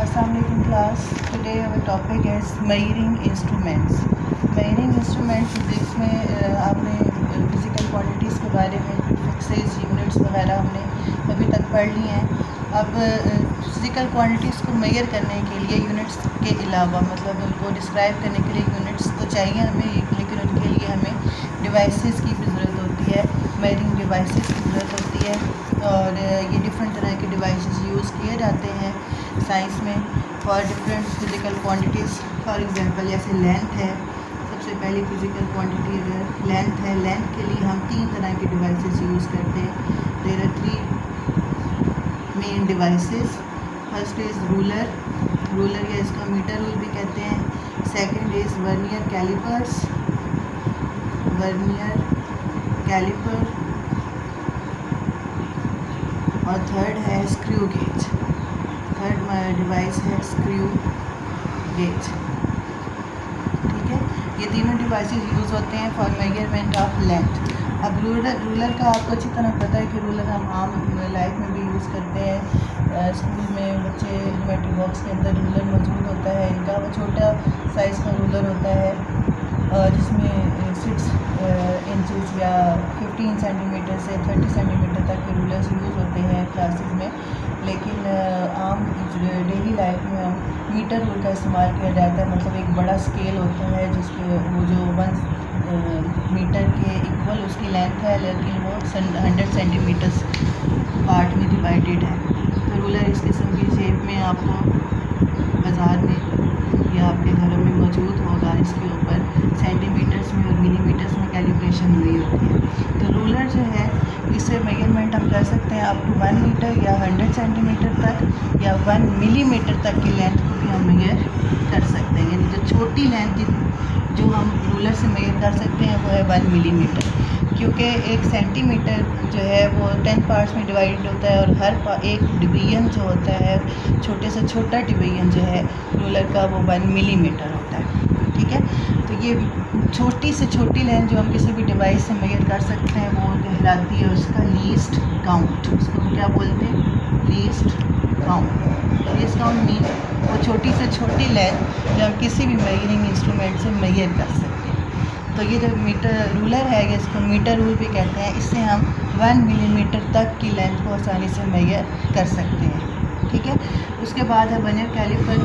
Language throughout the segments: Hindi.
Assalamualaikum class. Today our topic is measuring instruments. Measuring instruments जिसमें आपने फिज़िकल क्वांटिटीज़ के बारे में फिक्सेस यूनिट्स वगैरह हमने अभी तक पढ़ ली हैं। अब फिज़िकल क्वांटिटीज़ को मेजर करने के लिए यूनिट्स के अलावा मतलब उनको डिस्क्राइब करने के लिए यूनिट्स तो चाहिए हमें, लेकिन उनके लिए हमें डिवाइसेस की भी ज़रूरत होती है, मेजरिंग डिवाइसेस की ज़रूरत होती है। और ये डिफरेंट तरह के डिवाइसेस यूज़ किए जाते हैं साइंस में for different physical quantities. For example जैसे लेंथ है, सबसे पहली फिज़िकल क्वांटिटी अगर लेंथ है, लेंथ के लिए हम 3 तरह के डिवाइसेस यूज़ करते हैं। There are 3 main devices. First is ruler, ruler या इसका मीटर रूल भी कहते हैं। Second is vernier calipers, vernier caliper. और थर्ड है स्क्रू गेज, थर्ड डिवाइस है स्क्रू गेज। ठीक है, ये तीनों डिवाइसेस यूज़ होते हैं फॉर मेजरमेंट ऑफ लेंथ। अब रूलर का आपको अच्छी तरह पता है कि रूलर हम आम लाइफ में भी यूज़ करते हैं। स्कूल में बच्चे ज्योमेट्री बॉक्स के अंदर रूलर मौजूद होता है। इनका वो छोटा साइज़ का रूलर होता है जिसमें 6 इंचज़ या 15 सेंटीमीटर से 30 सेंटीमीटर तक के रूलर्स यूज़ होते हैं क्लासेस में। लेकिन आम डेली लाइफ में हम मीटर रूल का इस्तेमाल किया जाता है। मतलब एक बड़ा स्केल होता है जिसके वो जो 1 मीटर के इक्वल उसकी लेंथ है, लेकिन वो 100 सेंटीमीटर्स पार्ट में डिवाइडेड है। तो रूलर इस किस्म की शेप में आपको बाज़ार में या आपके घरों में मौजूद होगा। इसके ऊपर सेंटीमीटर्स में और मिलीमीटर्स में कैलिब्रेशन हुई होती है। तो रूलर जो है इससे मेजरमेंट हम कर सकते हैं अप टू 1 मीटर या 100 सेंटीमीटर तक या 1 मिलीमीटर तक की लेंथ को भी हम मेजर कर सकते हैं। यानी जो छोटी लेंथ जो हम रूलर से मेजर कर सकते हैं वो है 1 मिलीमीटर, क्योंकि 1 सेंटीमीटर जो है वो 10 पार्ट्स में डिवाइडेड होता है और हर एक डिवीजन जो होता है, छोटे से छोटा डिवीजन जो है रूलर का, वो 1 मिलीमीटर होता है। ठीक है, तो ये छोटी से छोटी लेंथ जो हम किसी भी डिवाइस से मेजर कर सकते हैं वो कहलाती है उसका लीस्ट काउंट। उसको हम क्या बोलते हैं? Least count. Least count mean वो छोटी से छोटी लेंथ जो हम किसी भी मेजरिंग इंस्ट्रूमेंट से मेजर कर सकते हैं। तो ये जो मीटर रूलर है, इसको मीटर रूल भी कहते हैं। इससे हम 1 मिलीमीटर तक की लेंथ को आसानी से मेजर कर सकते हैं। ठीक है, उसके बाद है वर्नियर कैलिपर।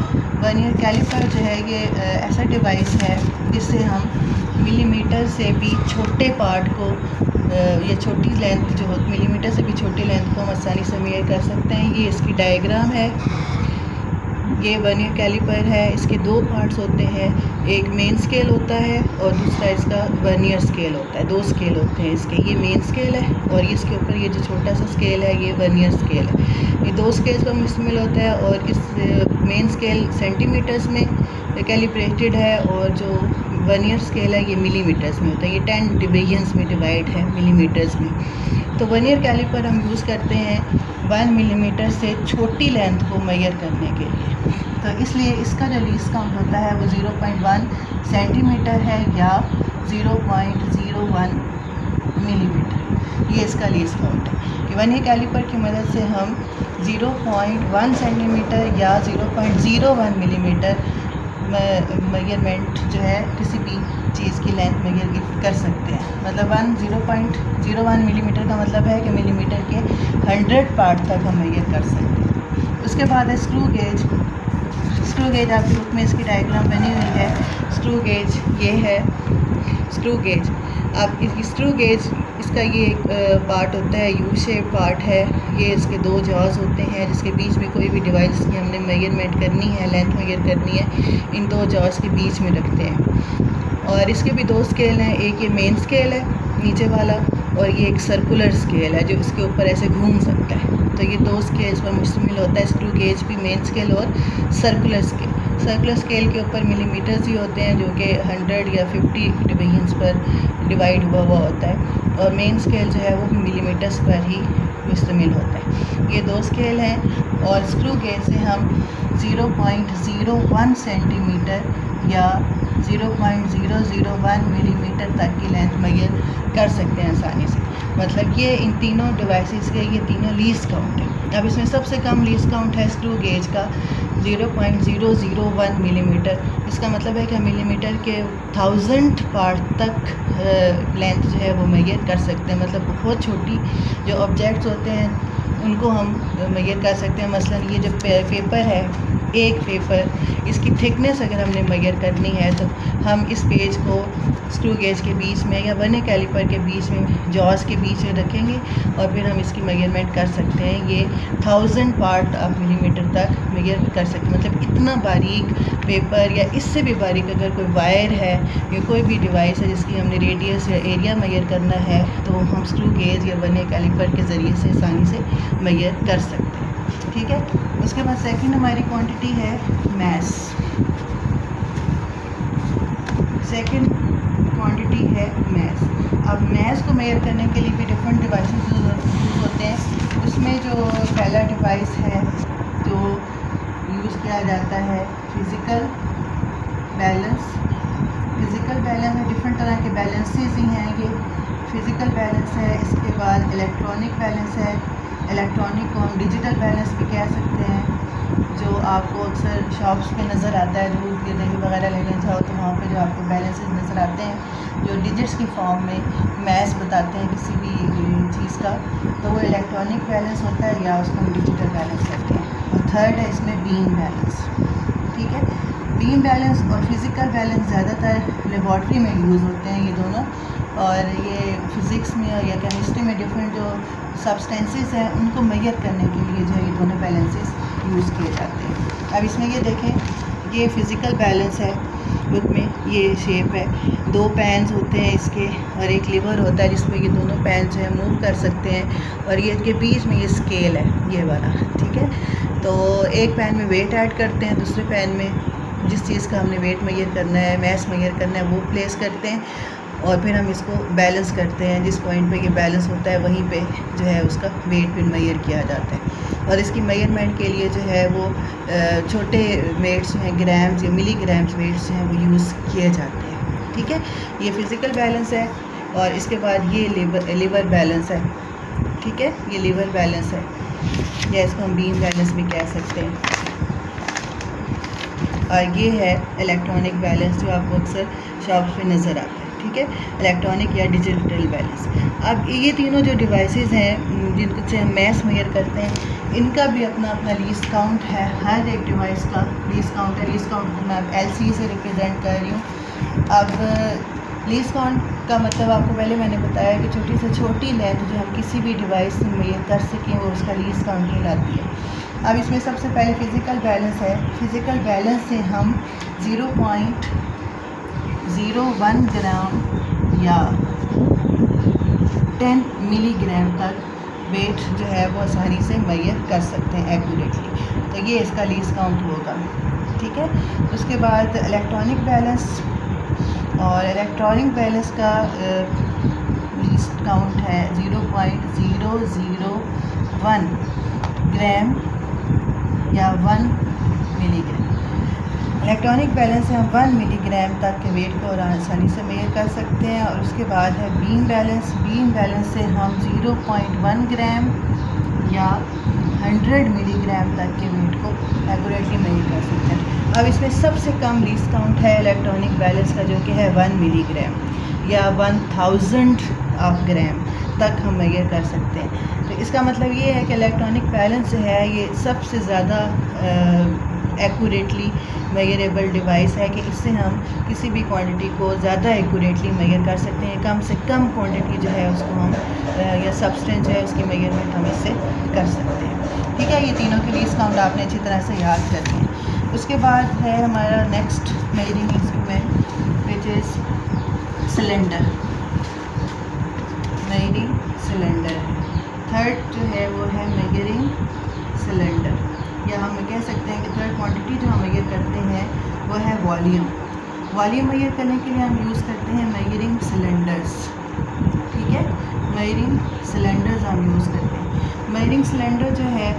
वर्नियर कैलिपर जो है ये ऐसा डिवाइस है जिससे हम मिलीमीटर से भी छोटे पार्ट को या छोटी लेंथ जो मिलीमीटर से भी छोटी लेंथ को हम आसानी से मेजर कर सकते हैं। ये इसकी डायग्राम है। ये वर्नियर कैलिपर है। इसके 2 पार्ट्स होते हैं, एक मेन स्केल होता है और दूसरा इसका वर्नियर स्केल होता है। 2 स्केल होते हैं इसके। ये मेन स्केल है और इसके ऊपर ये जो छोटा सा स्केल है ये वर्नियर स्केल है। ये 2 स्केल्स का मुश्तमिल होता है और इस मेन स्केल सेंटीमीटर्स में कैलिब्रेटेड है और जो वर्नियर स्केल है ये मिलीमीटर्स में होता है। ये 10 डिवीजन्स में डिवाइड है मिलीमीटर्स में। तो वर्नियर कैलिपर हम यूज़ करते हैं 1 मिलीमीटर से छोटी लेंथ को मेजर करने के लिए। तो इसलिए इसका जो लीस्ट काउंट होता है वो 0.1 सेंटीमीटर है या 0.01 मिलीमीटर। ये इसका लीस्ट काउंट है कि वर्नियर कैलिपर की मदद से हम 0.1 सेंटीमीटर या 0.01 मिलीमीटर मेजरमेंट जो है किसी भी चीज़ की लेंथ मेजर कर सकते हैं। मतलब 0.01 मिलीमीटर का मतलब है कि मिलीमीटर के 100 पार्ट तक हम मेजर कर सकते हैं। उसके बाद है स्क्रू गेज। स्क्रू गेज आपके बुक में इसकी डायग्राम बनी हुई है। स्क्रू गेज ये है स्क्रू गेज। अब स्क्रू गेज इसका ये एक पार्ट होता है, यू शेप पार्ट है। ये इसके 2 जॉज होते हैं जिसके बीच में कोई भी डिवाइस की हमने मेजरमेंट करनी है, लेंथ मेजर करनी है, इन 2 जॉज के बीच में रखते हैं। और इसके भी 2 स्केल हैं, एक ये मेन स्केल है नीचे वाला और ये एक सर्कुलर स्केल है जो इसके ऊपर ऐसे घूम सकता है। तो ये 2 स्केल्स पर मुश्तमिल होता है स्क्रू गेज भी, मेन स्केल और सर्कुलर स्केल। सर्कुलर स्केल के ऊपर मिलीमीटर्स ही होते हैं जो कि 100 या 50 डिवीजन्स पर डिवाइड हुआ होता है और मेन स्केल जो है वो भी मिलीमीटर्स पर ही मुश्तमिल होता है। ये 2 स्केल हैं और स्क्रू गेज से हम 0.01 सेंटीमीटर या 0.001 मिलीमीटर तक की लेंथ मेजर कर सकते हैं आसानी से। मतलब ये इन तीनों डिवाइसेस के ये तीनों लीस्ट काउंट है। अब इसमें सबसे कम लीस्ट काउंट है स्क्रू गेज का 0.001 मिलीमीटर। इसका मतलब है कि हम मिलीमीटर के 1000 पार्ट तक लेंथ जो है वो मेजर कर सकते हैं। मतलब बहुत छोटी जो ऑब्जेक्ट्स होते हैं उनको हम मेजर कर सकते हैं। मसलन ये जो पेपर है, एक पेपर, इसकी थिकनेस अगर हमने मेजर करनी है तो हम इस पेज को स्क्रू गेज के बीच में या वर्नियर कैलिपर के बीच में, जॉस के बीच में रखेंगे और फिर हम इसकी मेजरमेंट कर सकते हैं। ये 1000 पार्ट ऑफ मिलीमीटर तक मेजर कर सकते हैं। मतलब इतना बारीक पेपर या इससे भी बारीक अगर कोई वायर है या कोई भी डिवाइस है जिसकी हमने रेडियस या एरिया मेजर करना है तो हम स्क्रू गेज या वर्नियर कैलिपर के ज़रिए से आसानी से मेजर कर सकते हैं। ठीक है। उसके बाद सेकंड हमारी क्वांटिटी है मैस। सेकंड क्वांटिटी है मैस। अब मैस को मेजर करने के लिए भी डिफरेंट डिवाइसेस यूज़ होते हैं। उसमें जो पहला डिवाइस है जो यूज़ किया जाता है फिज़िकल बैलेंस। फिज़िकल बैलेंस में डिफरेंट तरह के बैलेंसेस ही हैं। ये फिज़िकल बैलेंस है। इसके बाद इलेक्ट्रॉनिक बैलेंस है। इलेक्ट्रॉनिक को हम डिजिटल बैलेंस भी कह सकते हैं, जो आपको अक्सर शॉप्स पे नज़र आता है। दूध या दही वगैरह लेने जाओ तो वहाँ पे जो आपको बैलेंसेस नज़र आते हैं जो डिजिट्स की फॉर्म में मैस बताते हैं किसी भी चीज़ का, तो वो इलेक्ट्रॉनिक बैलेंस होता है या उसको हम डिजिटल बैलेंस कहते हैं। और थर्ड है इसमें बीम बैलेंस। ठीक है। बीम बैलेंस और फिज़िकल बैलेंस ज़्यादातर लेबॉर्ट्री में यूज़ होते हैं ये दोनों, और ये फ़िज़िक्स में या केमिस्ट्री में डिफरेंट जो सब्सटेंसेस हैं उनको मेजर करने के लिए जो है ये दोनों बैलेंसेस यूज़ किए जाते हैं। अब इसमें ये देखें, ये फ़िज़िकल बैलेंस है। उसमें ये शेप है, दो पैन्स होते हैं इसके और एक लीवर होता है जिसमें ये दोनों पैन जो है मूव कर सकते हैं, और ये इसके बीच में ये स्केल है ये वाला। ठीक है। तो एक पैन में वेट ऐड करते हैं, दूसरे पैन में जिस चीज़ का हमने वेट मेजर करना है, मैस मेजर करना है, वो प्लेस करते हैं और फिर हम इसको बैलेंस करते हैं। जिस पॉइंट पे ये बैलेंस होता है वहीं पे जो है उसका वेट फिर मेजर किया जाता है। और इसकी मेजरमेंट के लिए जो है वो छोटे वेट्स हैं, ग्राम्स या मिलीग्राम्स वेट्स हैं, वो यूज़ किए जाते हैं। ठीक है। ये फ़िज़िकल बैलेंस है। और इसके बाद ये लीवर बैलेंस है। ठीक है। ये लीवर बैलेंस है या इसको हम बीम बैलेंस भी कह सकते हैं। और ये है इलेक्ट्रॉनिक बैलेंस जो आपको अक्सर शॉप्स पे नज़र आता है। ठीक है। इलेक्ट्रॉनिक या डिजिटल बैलेंस। अब ये तीनों जो डिवाइसेस हैं जिनसे हम मैस मेजर करते हैं, इनका भी अपना अपना लीस्ट काउंट है। हर एक डिवाइस का लीस्ट काउंट है। लीस्ट काउंट को मैं अब LC से रिप्रेजेंट कर रही हूँ। अब लीस्ट काउंट का मतलब आपको पहले मैंने बताया कि छोटी से छोटी लेंथ जो हम किसी भी डिवाइस से मेजर कर सकें वो उसका लीस्ट काउंट कहलाती है। अब इसमें सबसे पहले फ़िज़िकल बैलेंस है। फ़िज़िकल बैलेंस से हम 0.01 ग्राम या 10 मिलीग्राम तक वेट जो है वो आसानी से मेजर कर सकते हैं एक्यूरेटली। तो ये इसका लीस्ट काउंट होगा। ठीक है। उसके बाद इलेक्ट्रॉनिक बैलेंस, और इलेक्ट्रॉनिक बैलेंस का लीस्ट काउंट है 0.001 ग्राम या 1 मिलीग्राम। इलेक्ट्रॉनिक बैलेंस से हम 1 मिलीग्राम तक के वेट को आसानी से मेजर कर सकते हैं। और उसके बाद है बीम बैलेंस। बीम बैलेंस से हम 0.1 ग्राम या 100 मिलीग्राम तक के वेट को एक्यूरेटली मेजर कर सकते हैं। अब इसमें सबसे कम लीस्ट काउंट है इलेक्ट्रॉनिक बैलेंस का, जो कि है 1 मिलीग्राम या 1000 ऑफ ग्राम तक हम मेजर कर सकते हैं। तो इसका मतलब ये है कि इलेक्ट्रॉनिक बैलेंस जो है ये सबसे ज़्यादा एक्यूरेटली मेजरेबल डिवाइस है कि इससे हम किसी भी क्वांटिटी को ज़्यादा एक्यूरेटली मेजर कर सकते हैं। कम से कम क्वांटिटी जो है उसको हम या सब्सटेंस जो है उसकी मेजरमेंट हम इससे कर सकते हैं। ठीक है। ये तीनों के लीस्ट काउंट आपने अच्छी तरह से याद करनी है। उसके बाद है हमारा next measuring instrument which is cylinder. Measuring cylinder third जो है वो है मेजरिंग सिलेंडर, या हम कह सकते हैं कि थर्ड क्वांटिटी जो हम मेजर करते हैं वो है वॉल्यूम। वॉल्यूम मेजर करने के लिए हम यूज़ करते हैं मेजरिंग सिलेंडर्स। ठीक है। मेजरिंग सिलेंडर्स हम यूज़ करते हैं। मेजरिंग सिलेंडर जो है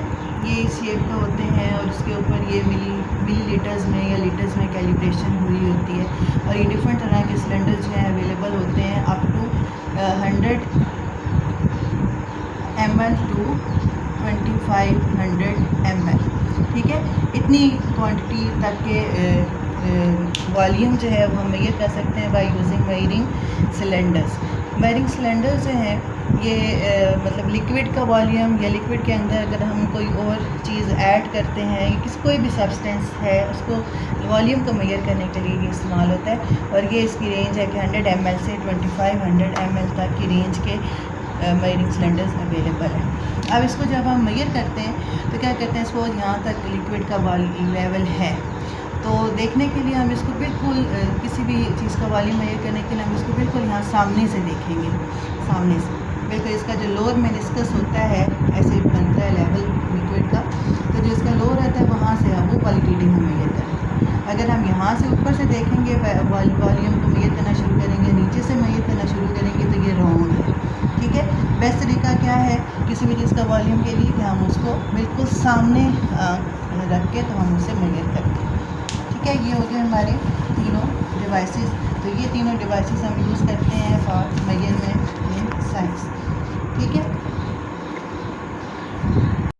ये इस शेप का होते हैं और इसके ऊपर ये मिलीलीटर्स में या लीटर्स में कैलिब्रेशन हुई होती है। और ये डिफरेंट तरह के सिलेंडर जो हैं अवेलेबल होते हैं up to 100 ml to 2500 ml। ठीक है। इतनी क्वांटिटी तक के वॉल्यूम जो है वो हम मेजर कर सकते हैं by using measuring cylinders. Measuring cylinders जो हैं ये मतलब लिक्विड का वॉल्यूम या लिक्विड के अंदर अगर हम कोई और चीज़ ऐड करते हैं या किसी कोई भी सब्सटेंस है उसको वॉल्यूम को मेजर करने के लिए ये इस्तेमाल होता है। और ये इसकी रेंज है कि 100 ml से 2500 ml तक की रेंज के मेजरिंग सिलेंडर्स अवेलेबल है। अब इसको जब हम मेजर करते हैं तो क्या करते हैं, इसको यहाँ तक लिक्विड का लेवल है तो देखने के लिए हम इसको बिल्कुल किसी भी चीज़ का वॉल्यूम मेजर करने के लिए हम इसको बिल्कुल यहाँ सामने से देखेंगे, सामने से बिल्कुल इसका जो लोअर मेनिस्कस होता है ऐसे बनता है लेवल लिक्विड का, तो जो इसका लोअर रहता है वहाँ से हम वो वाली रीडिंग हम मेजर करेंगे। अगर हम यहाँ से ऊपर से देखेंगे वॉल्यूम को मेजर करना शुरू करेंगे, नीचे से मेजर करना शुरू करेंगे तो ये रॉन्ग है। ठीक है, बेस्ट तरीका क्या है किसी भी चीज़ का वॉल्यूम के लिए कि हम उसको बिल्कुल सामने रख के तो हम उसे मेजर करते हैं। ठीक है, ये हो गए हमारे तीनों डिवाइसेस। तो ये तीनों डिवाइसेस हम यूज़ करते हैं फॉर मेजरमेंट इन साइंस। ठीक है।